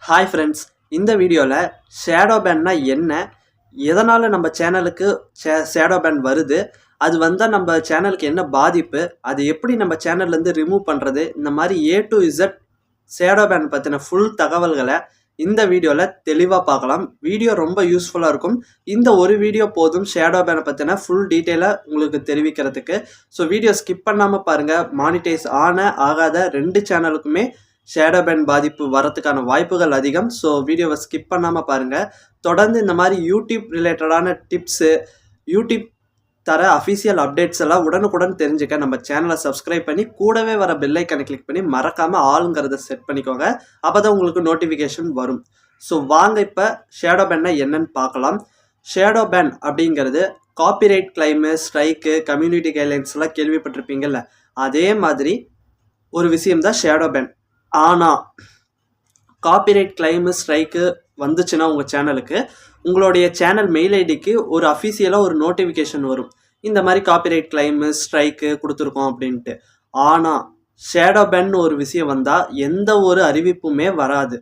Hi friends, இந்த வீடியோவில் shadow பேன்னா என்ன, எதனால் நம்ம சேனலுக்கு ஷேடோ பேன் வருது, அது வந்தால் நம்ம சேனலுக்கு என்ன பாதிப்பு, அது எப்படி நம்ம சேனல்லேருந்து ரிமூவ் பண்ணுறது, இந்த மாதிரி A to Z shadow ban பற்றின ஃபுல் தகவல்களை இந்த வீடியோவில் தெளிவாக பார்க்கலாம். வீடியோ ரொம்ப யூஸ்ஃபுல்லாக இருக்கும். இந்த ஒரு வீடியோ போதும் ஷேடோ பேனை பற்றின ஃபுல் டீட்டெயிலாக உங்களுக்கு தெரிவிக்கிறதுக்கு. ஸோ வீடியோ ஸ்கிப் பண்ணாமல் பாருங்கள். மானிட்டைஸ் ஆகாத 2 சேனலுக்குமே ஷேடோ பேன் பாதிப்பு வரதுக்கான வாய்ப்புகள் அதிகம். ஸோ வீடியோவை ஸ்கிப் பண்ணாமல் பாருங்கள். தொடர்ந்து இந்த மாதிரி யூடியூப் ரிலேட்டடான டிப்ஸு, யூடியூப் தர அஃபிஷியல் அப்டேட்ஸ் எல்லாம் உடனுக்குடன் தெரிஞ்சுக்க நம்ம சேனலை சப்ஸ்கிரைப் பண்ணி கூடவே வர பெல் ஐக்கனை கிளிக் பண்ணி மறக்காமல் ஆளுங்கிறத செட் பண்ணிக்கோங்க. அப்போ தான் உங்களுக்கு நோட்டிஃபிகேஷன் வரும். ஸோ வாங்க இப்போ ஷேடோ பேன்னா என்னன்னு பார்க்கலாம். ஷேடோ பேன் அப்படிங்கிறது காப்பிரைட் கிளைமு, ஸ்ட்ரைக்கு, கம்யூனிட்டி கைட்லைன்ஸ்லாம் கேள்விப்பட்டிருப்பீங்கள்ல, அதே மாதிரி ஒரு விஷயம்தான் ஷேடோ பேன். ஆனால் காப்பிரைட் கிளைமு, ஸ்ட்ரைக்கு வந்துச்சுன்னா உங்கள் சேனலுக்கு, உங்களுடைய சேனல் மெயில் ஐடிக்கு ஒரு அஃபிஷியலாக ஒரு நோட்டிஃபிகேஷன் வரும், இந்த மாதிரி காப்பிரைட் கிளைமு, ஸ்ட்ரைக்கு கொடுத்துருக்கோம் அப்படின்ட்டு. ஆனால் ஷேடோ பேன் ஒரு விஷயம் வந்தால் எந்த ஒரு அறிவிப்புமே வராது.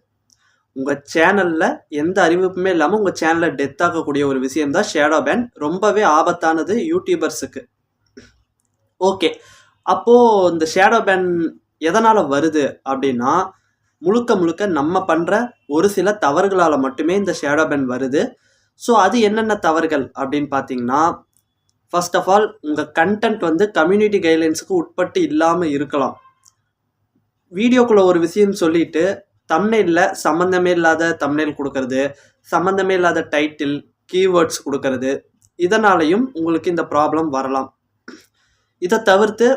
உங்கள் சேனலில் எந்த அறிவிப்புமே இல்லாமல் உங்கள் சேனலை டெத் ஆகக்கூடிய ஒரு விஷயம்தான் ஷேடோ பேன். ரொம்பவே ஆபத்தானது யூடியூபர்ஸுக்கு. ஓகே, அப்போது இந்த ஷேடோ பேன் எதனால் வருது அப்படின்னா, முழுக்க நம்ம பண்ணுற ஒரு சில தவறுகளால் மட்டுமே இந்த ஷேடோ பேன் வருது. ஸோ அது என்னென்ன தவறுகள் அப்படின்னு பார்த்தீங்கன்னா, ஃபர்ஸ்ட் ஆஃப் ஆல் உங்கள் கண்டென்ட் வந்து கம்யூனிட்டி கைட்லைன்ஸுக்கு உட்பட்டு இல்லாமல் இருக்கலாம். வீடியோக்குள்ளே ஒரு விஷயம் சொல்லிட்டு தம்ப்நெயிலில் சம்மந்தமே இல்லாத தம்ப்நெயில் கொடுக்கறது, சம்மந்தமே இல்லாத டைட்டில், கீவேர்ட்ஸ் கொடுக்கறது, இதனாலையும் உங்களுக்கு இந்த ப்ராப்ளம் வரலாம். இதை தவிர்த்து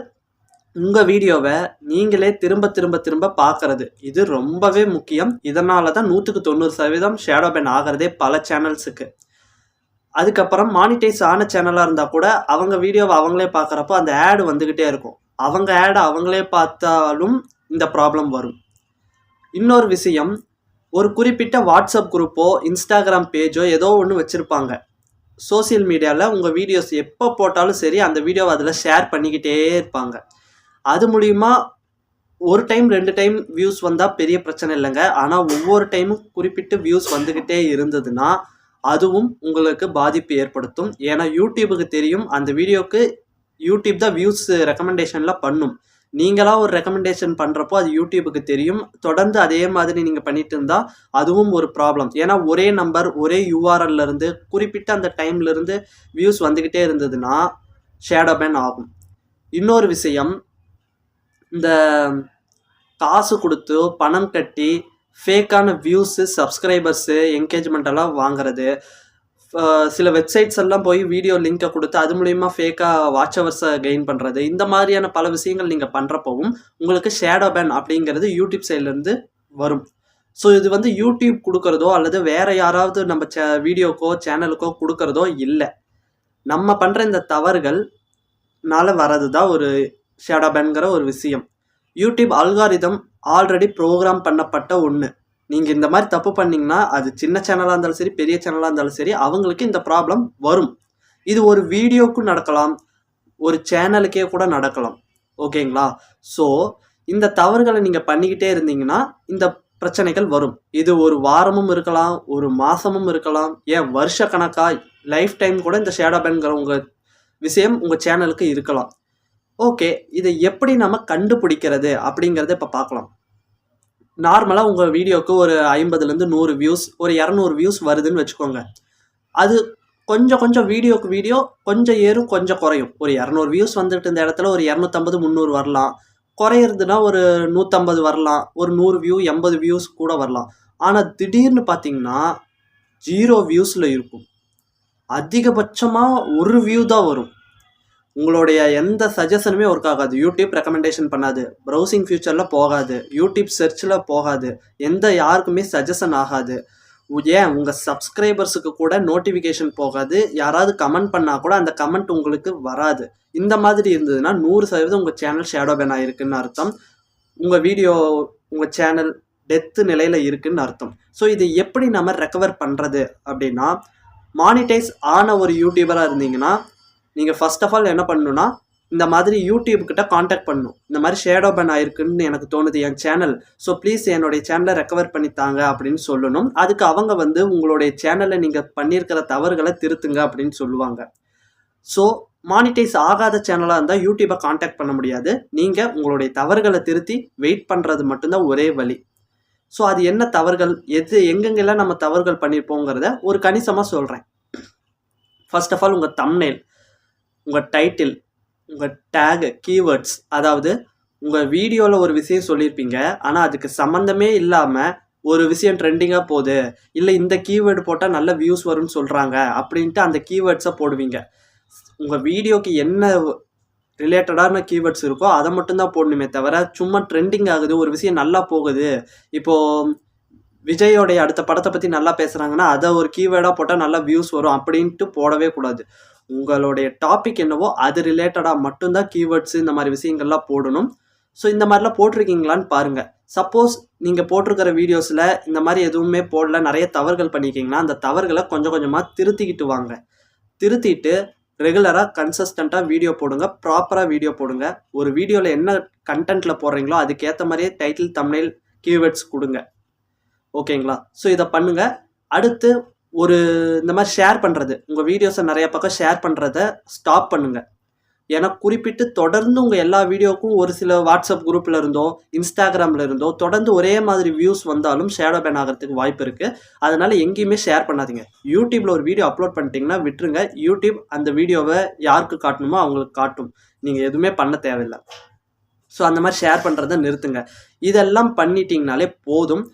உங்கள் வீடியோவை நீங்களே திரும்ப பார்க்குறது, இது ரொம்பவே முக்கியம். இதனால தான் 100% ஷேடோ பேன் ஆகிறதே பல சேனல்ஸுக்கு. அதுக்கப்புறம் மானிட்டைஸ் ஆன சேனலாக இருந்தால் கூட அவங்க வீடியோவை அவங்களே பார்க்குறப்போ அந்த ஆடு வந்துக்கிட்டே இருக்கும். அவங்க ஆடை அவங்களே பார்த்தாலும் இந்த ப்ராப்ளம் வரும். இன்னொரு விஷயம், ஒரு குறிப்பிட்ட வாட்ஸ்அப் குரூப்போ இன்ஸ்டாகிராம் பேஜோ ஏதோ ஒன்று வச்சுருப்பாங்க. சோசியல் மீடியாவில் உங்கள் வீடியோஸ் எப்போ போட்டாலும் சரி, அந்த வீடியோவை அதில் ஷேர் பண்ணிக்கிட்டே இருப்பாங்க. அது மூலிமா ஒரு டைம் 2 டைம் வியூஸ் வந்தால் பெரிய பிரச்சனை இல்லைங்க. ஆனால் ஒவ்வொரு டைமும் குறிப்பிட்டு வியூஸ் வந்துக்கிட்டே இருந்ததுன்னா அதுவும் உங்களுக்கு பாதிப்பு ஏற்படுத்தும். ஏன்னா யூடியூபுக்கு தெரியும் அந்த வீடியோவுக்கு யூடியூப் தான் வியூஸ் ரெக்கமெண்டேஷனில் பண்ணும். நீங்களாக ஒரு ரெக்கமெண்டேஷன் பண்ணுறப்போ அது யூடியூபுக்கு தெரியும். தொடர்ந்து அதே மாதிரி நீங்கள் பண்ணிட்டு இருந்தால் அதுவும் ஒரு ப்ராப்ளம். ஏன்னா ஒரே நம்பர், ஒரே யூஆர்எல்லேருந்து குறிப்பிட்ட அந்த டைம்லேருந்து வியூஸ் வந்துக்கிட்டே இருந்ததுன்னா ஷேடோ பேன் ஆகும். இன்னொரு விஷயம், இந்த காசு கொடுத்து பணம் கட்டி ஃபேக்கான வியூஸு, சப்ஸ்கிரைபர்ஸு, என்கேஜ்மெண்ட்டெல்லாம் வாங்குறது, சில வெப்சைட்ஸ் எல்லாம் போய் வீடியோ லிங்கை கொடுத்து அது மூலிமா ஃபேக்காக வாட்ச் ஹவர்ஸை கெயின் பண்ணுறது, இந்த மாதிரியான பல விஷயங்கள் நீங்கள் பண்ணுறப்பவும் உங்களுக்கு ஷேடோ பேன் அப்படிங்கிறது யூடியூப் சைட்லேருந்து வரும். ஸோ இது வந்து யூடியூப் கொடுக்குறதோ அல்லது வேறு யாராவது நம்ம வீடியோக்கோ சேனலுக்கோ கொடுக்குறதோ இல்லை. நம்ம பண்ணுற இந்த தவறுகள்னால வர்றது தான் ஒரு ஷேடோ பேன்கிற ஒரு விஷயம். யூடியூப் அல்காரிதம் ஆல்ரெடி ப்ரோக்ராம் பண்ணப்பட்ட ஒன்று. நீங்கள் இந்த மாதிரி தப்பு பண்ணிங்கன்னா அது சின்ன சேனலாக இருந்தாலும் சரி, பெரிய சேனலாக இருந்தாலும் சரி, அவங்களுக்கு இந்த ப்ராப்ளம் வரும். இது ஒரு வீடியோக்கும் நடக்கலாம், ஒரு சேனலுக்கே கூட நடக்கலாம். ஓகேங்களா? ஸோ இந்த தவறுகளை நீங்கள் பண்ணிக்கிட்டே இருந்தீங்கன்னா இந்த பிரச்சனைகள் வரும். இது ஒரு வாரமும் இருக்கலாம், ஒரு மாதமும் இருக்கலாம், ஏன் வருஷ கணக்காக லைஃப் டைம் கூட இந்த ஷேடோ பேன்கிற உங்கள் விஷயம் உங்கள் சேனலுக்கு இருக்கலாம். ஓகே, இதை எப்படி நம்ம கண்டுபிடிக்கிறது அப்படிங்கிறத இப்போ பார்க்கலாம். நார்மலாக உங்கள் வீடியோவுக்கு ஒரு 50லேருந்து 100 வியூஸ், ஒரு 200 வியூஸ் வருதுன்னு வச்சுக்கோங்க. அது கொஞ்சம் வீடியோக்கு வீடியோ கொஞ்சம் ஏறும், கொஞ்சம் குறையும். ஒரு 200 வியூஸ் வந்துட்டு இந்த இடத்துல ஒரு 250, 300 வரலாம். குறையிறதுனா ஒரு 150 வரலாம், ஒரு 100 வியூ, 80 வியூஸ் கூட வரலாம். ஆனால் திடீர்னு பார்த்தீங்கன்னா 0 வியூஸில் இருக்கும். அதிகபட்சமாக 1 வியூ தான் வரும். உங்களுடைய எந்த சஜஷனுமே ஒர்க் ஆகாது. யூடியூப் ரெக்கமெண்டேஷன் பண்ணாது, ப்ரௌசிங் ஃபியூச்சரில் போகாது, யூடியூப் சர்ச்சில் போகாது, யாருக்குமே சஜஷன் ஆகாது. ஏன் உங்கள் சப்ஸ்கிரைபர்ஸுக்கு கூட நோட்டிஃபிகேஷன் போகாது. யாராவது கமெண்ட் பண்ணால் கூட அந்த கமெண்ட் உங்களுக்கு வராது. இந்த மாதிரி இருந்ததுன்னா 100% உங்கள் சேனல் ஷேடோ பேன் ஆகிருக்குன்னு அர்த்தம். உங்கள் வீடியோ, உங்கள் சேனல் டெத்து நிலையில் இருக்குதுன்னு அர்த்தம். ஸோ இதை எப்படி நம்ம ரெக்கவர் பண்ணுறது அப்படின்னா, மானிட்டைஸ் ஆன ஒரு யூடியூபராக இருந்தீங்கன்னா நீங்கள் ஃபர்ஸ்ட் ஆஃப் ஆல் என்ன பண்ணணுன்னா, இந்த மாதிரி யூடியூப் கிட்ட காண்டாக்ட் பண்ணணும். இந்த மாதிரி ஷேடோ பேன் ஆயிருக்குன்னு எனக்கு தோணுது என் சேனல். ஸோ ப்ளீஸ் என்னுடைய சேனலை ரெக்கவர் பண்ணித்தாங்க அப்படின்னு சொல்லணும். அதுக்கு அவங்க வந்து உங்களுடைய சேனலில் நீங்கள் பண்ணியிருக்கிற தவறுகளை திருத்துங்க அப்படின்னு சொல்லுவாங்க. ஸோ மானிட்டைஸ் ஆகாத சேனலாக இருந்தால் யூடியூப்பை காண்டாக்ட் பண்ண முடியாது. நீங்கள் உங்களுடைய தவறுகளை திருத்தி வெயிட் பண்ணுறது மட்டும்தான் ஒரே வழி. ஸோ அது என்ன தவறுகள், எங்கெங்கெல்லாம் நம்ம தவறுகள் பண்ணியிருப்போங்கிறத ஒரு கணிசமாக சொல்கிறேன். ஃபர்ஸ்ட் ஆஃப் ஆல் உங்கள் தம்ப்நெயில், உங்கள் டைட்டில், உங்கள் டேகு, கீவேர்ட்ஸ். அதாவது உங்கள் வீடியோவில் ஒரு விஷயம் சொல்லியிருப்பீங்க, ஆனால் அதுக்கு சம்மந்தமே இல்லாமல் ஒரு விஷயம் ட்ரெண்டிங்காக போகுது, இல்லை இந்த கீவேர்டு போட்டால் நல்ல வியூஸ் வரும்னு சொல்கிறாங்க அப்படின்ட்டு அந்த கீவேர்ட்ஸை போடுவீங்க. உங்கள் வீடியோக்கு என்ன ரிலேட்டடான கீவேர்ட்ஸ் இருக்கோ அதை மட்டும்தான் போடணுமே தவிர, சும்மா ட்ரெண்டிங் ஆகுது, ஒரு விஷயம் நல்லா போகுது, இப்போது விஜயோடைய அடுத்த படத்தை பற்றி நல்லா பேசுகிறாங்கன்னா அதை ஒரு கீவேர்டாக போட்டால் நல்லா வியூஸ் வரும் அப்படின்ட்டு போடவே கூடாது. உங்களுடைய டாபிக் என்னவோ அது ரிலேட்டடாக மட்டும்தான் கீவேர்ட்ஸு இந்த மாதிரி விஷயங்கள்லாம் போடணும். ஸோ இந்த மாதிரிலாம் போட்டிருக்கீங்களான்னு பாருங்கள். சப்போஸ் நீங்கள் போட்டிருக்கிற வீடியோஸில் இந்த மாதிரி எதுவுமே போடல, நிறைய தவறுகள் பண்ணியிருக்கீங்கன்னா அந்த தவறுகளை கொஞ்சம் கொஞ்சமாக திருத்திக்கிட்டு வாங்க. திருத்திட்டு ரெகுலராக கன்சிஸ்டண்ட்டாக வீடியோ போடுங்க, ப்ராப்பராக வீடியோ போடுங்க. ஒரு வீடியோவில் என்ன கண்டென்ட்டில் போடுறீங்களோ அதுக்கேற்ற மாதிரியே டைட்டில், தம்ப்நெயில், கீவேர்ட்ஸ் கொடுங்க. ஓகேங்களா? ஸோ இதை பண்ணுங்கள். அடுத்து இந்த மாதிரி ஷேர் பண்ணுறது, உங்கள் வீடியோஸை நிறைய பக்கம் ஷேர் பண்ணுறத ஸ்டாப் பண்ணுங்கள். ஏன்னா குறிப்பிட்டு தொடர்ந்து உங்கள் எல்லா வீடியோவுக்கும் ஒரு சில வாட்ஸ்அப் குரூப்பில் இருந்தோ இன்ஸ்டாகிராமில் இருந்தோ தொடர்ந்து ஒரே மாதிரி வியூஸ் வந்தாலும் ஷேடோ பேன் ஆகிறதுக்கு வாய்ப்பு இருக்குது. அதனால் எங்கேயுமே ஷேர் பண்ணாதீங்க. யூடியூப்பில் ஒரு வீடியோ அப்லோட் பண்ணிட்டீங்கன்னா விட்டுருங்க. யூடியூப் அந்த வீடியோவை யாருக்கு காட்டணுமோ அவங்களுக்கு காட்டும். நீங்கள் எதுவுமே பண்ண தேவையில்லை. ஸோ அந்த மாதிரி ஷேர் பண்ணுறதை நிறுத்துங்க. இதெல்லாம் பண்ணிட்டீங்கனாலே போதும்.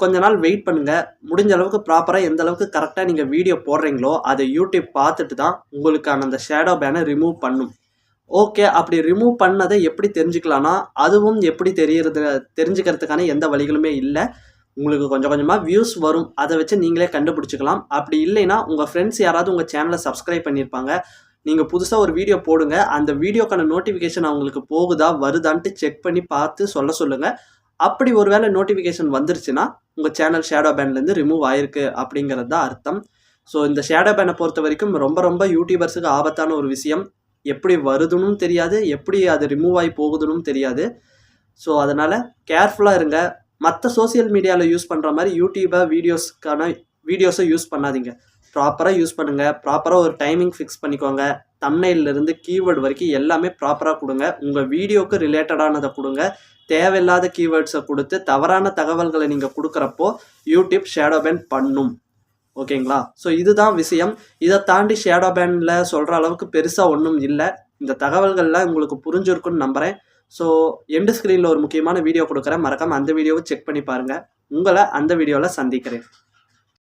கொஞ்ச நாள் வெயிட் பண்ணுங்கள். முடிஞ்ச அளவுக்கு ப்ராப்பராக எந்த அளவுக்கு கரெக்டாக நீங்கள் வீடியோ போடுறீங்களோ அதை யூடியூப் பார்த்துட்டு தான் உங்களுக்கான அந்த ஷேடோ பேனை ரிமூவ் பண்ணும். ஓகே, அப்படி ரிமூவ் பண்ணதை எப்படி தெரிஞ்சுக்கலான்னா, அதுவும் எப்படி தெரிஞ்சுக்கிறதுக்கான எந்த வழிகளுமே இல்லை. உங்களுக்கு கொஞ்சம் கொஞ்சமாக வியூஸ் வரும், அதை வச்சு நீங்களே கண்டுபிடிச்சிக்கலாம். அப்படி இல்லைன்னா உங்கள் ஃப்ரெண்ட்ஸ் யாராவது உங்கள் சேனலை சப்ஸ்கிரைப் பண்ணியிருப்பாங்க, நீங்கள் புதுசாக ஒரு வீடியோ போடுங்க, அந்த வீடியோக்கான நோட்டிஃபிகேஷன் அவங்களுக்கு போகுதா வருதான்ட்டு செக் பண்ணி பார்த்து சொல்லுங்கள். அப்படி ஒரு வேளை நோட்டிஃபிகேஷன் வந்துருச்சுன்னா உங்கள் சேனல் ஷேடோ பேன்லேருந்து ரிமூவ் ஆயிருக்கு அப்படிங்கிறது தான் அர்த்தம். ஸோ இந்த ஷேடோ பேனை பொறுத்த வரைக்கும் ரொம்ப ரொம்ப யூடியூபர்ஸுக்கு ஆபத்தான ஒரு விஷயம். எப்படி வருதுன்னு தெரியாது, எப்படி அது ரிமூவ் ஆகி போகுதுன்னு தெரியாது. ஸோ அதனால் கேர்ஃபுல்லாக இருங்க. மற்ற சோசியல் மீடியாவில் யூஸ் பண்ணுற மாதிரி யூடியூபை வீடியோஸை யூஸ் பண்ணாதீங்க. ப்ராப்பராக யூஸ் பண்ணுங்கள். ப்ராப்பராக ஒரு டைமிங் ஃபிக்ஸ் பண்ணிக்கோங்க. தம்ப்நெயிலிருந்து கீவேர்டு வரைக்கும் எல்லாமே ப்ராப்பராக கொடுங்க. உங்கள் வீடியோவுக்கு ரிலேட்டடானதை கொடுங்க. தேவையில்லாத கீவேர்ட்ஸை கொடுத்து தவறான தகவல்களை நீங்கள் கொடுக்குறப்போ யூடியூப் ஷேடோ பேன் பண்ணும். ஓகேங்களா? ஸோ இதுதான் விஷயம். இதை தாண்டி ஷேடோ பேனில் சொல்கிற அளவுக்கு பெருசாக ஒன்றும் இல்லை. இந்த தகவல்கள்லாம் உங்களுக்கு புரிஞ்சிருக்குன்னு நம்புகிறேன். ஸோ எண்டு ஸ்க்ரீனில் ஒரு முக்கியமான வீடியோ கொடுக்குறேன், மறக்காமல் அந்த வீடியோவை செக் பண்ணி பாருங்கள். உங்களை அந்த வீடியோவில் சந்திக்கிறேன்.